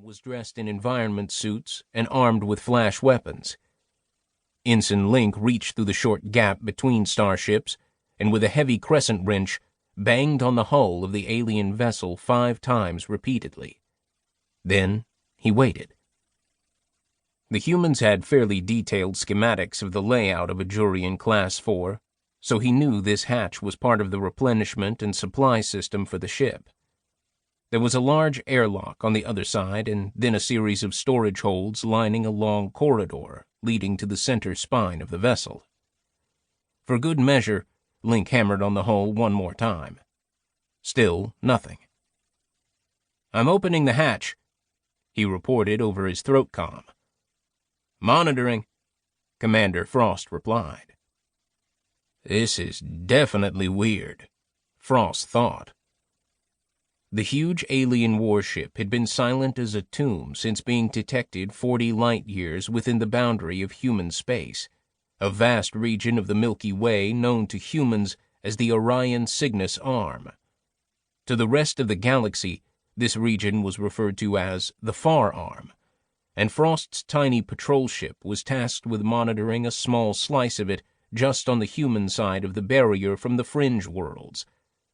was dressed in environment suits and armed with flash weapons. Ensign Link reached through the short gap between starships and with a heavy crescent wrench banged on the hull of the alien vessel 5 times repeatedly. Then he waited. The humans had fairly detailed schematics of the layout of a Juirean Class 4, so he knew this hatch was part of the replenishment and supply system for the ship. There was a large airlock on the other side, and then a series of storage holds lining a long corridor leading to the center spine of the vessel. For good measure, Link hammered on the hull 1 more time. Still nothing. "I'm opening the hatch," he reported over his throat comm. "Monitoring," Commander Frost replied. This is definitely weird, Frost thought. The huge alien warship had been silent as a tomb since being detected 40 light-years within the boundary of human space, a vast region of the Milky Way known to humans as the Orion Cygnus Arm. To the rest of the galaxy, this region was referred to as the Far Arm, and Frost's tiny patrol ship was tasked with monitoring a small slice of it just on the human side of the barrier from the Fringe Worlds,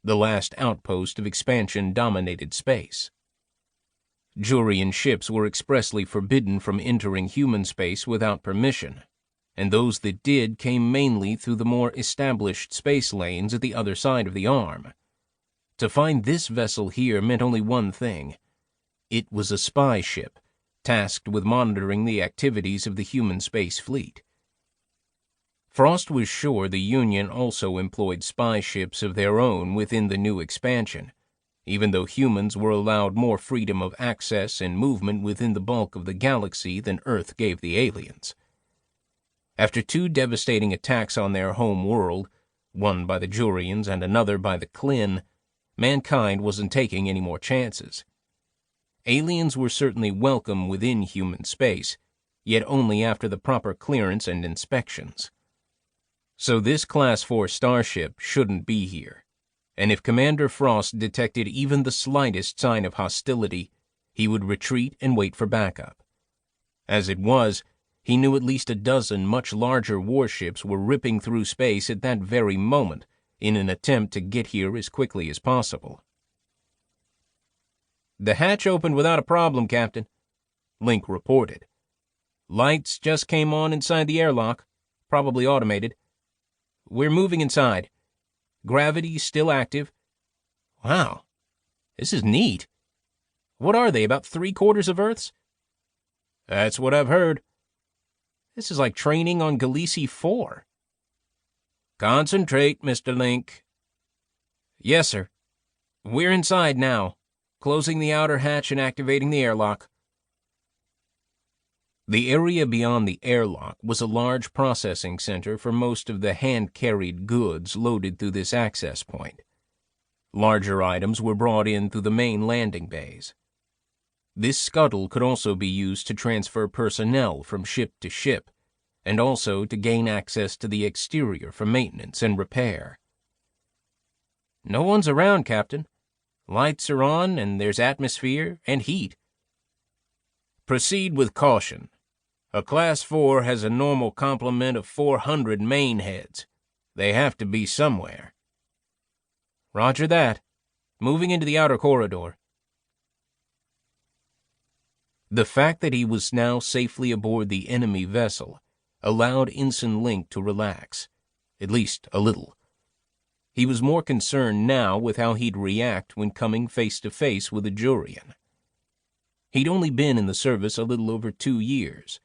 the last outpost of expansion-dominated space. Juirean ships were expressly forbidden from entering human space without permission, and those that did came mainly through the more established space lanes at the other side of the arm. To find this vessel here meant only one thing. It was a spy ship, tasked with monitoring the activities of the human space fleet. Frost was sure the Union also employed spy ships of their own within the new expansion, even though humans were allowed more freedom of access and movement within the bulk of the galaxy than Earth gave the aliens. After 2 devastating attacks on their home world, one by the Juireans and another by the Klin, mankind wasn't taking any more chances. Aliens were certainly welcome within human space, yet only after the proper clearance and inspections. So this Class 4 starship shouldn't be here, and if Commander Frost detected even the slightest sign of hostility, he would retreat and wait for backup. As it was, he knew at least a dozen much larger warships were ripping through space at that very moment in an attempt to get here as quickly as possible. "The hatch opened without a problem, Captain," Link reported. "Lights just came on inside the airlock, probably automated. We're moving inside. Gravity's still active. Wow, this is neat. What are they, about 3/4 of Earth's?" "That's what I've heard." "This is like training on Galaxy 4. "Concentrate, Mr. Link." "Yes, sir. We're inside now, closing the outer hatch and activating the airlock." The area beyond the airlock was a large processing center for most of the hand-carried goods loaded through this access point. Larger items were brought in through the main landing bays. This scuttle could also be used to transfer personnel from ship to ship, and also to gain access to the exterior for maintenance and repair. "No one's around, Captain. Lights are on, and there's atmosphere and heat." "Proceed with caution. A Class 4 has a normal complement of 400 main heads. They have to be somewhere." "Roger that. Moving into the outer corridor." The fact that he was now safely aboard the enemy vessel allowed Ensign Link to relax, at least a little. He was more concerned now with how he'd react when coming face to face with a Juirean. He'd only been in the service a little over 2 years,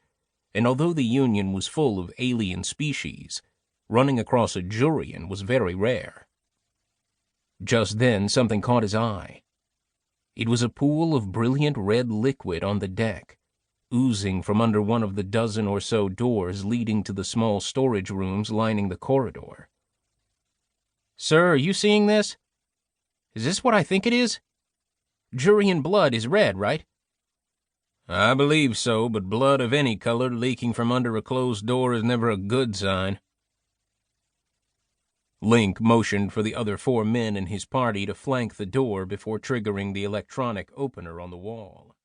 and although the Union was full of alien species, running across a Juirean was very rare. Just then something caught his eye. It was a pool of brilliant red liquid on the deck, oozing from under one of the dozen or so doors leading to the small storage rooms lining the corridor. "Sir, are you seeing this? Is this what I think it is? Juirean blood is red, right?" "I believe so, but blood of any color leaking from under a closed door is never a good sign." Link motioned for the other 4 men in his party to flank the door before triggering the electronic opener on the wall.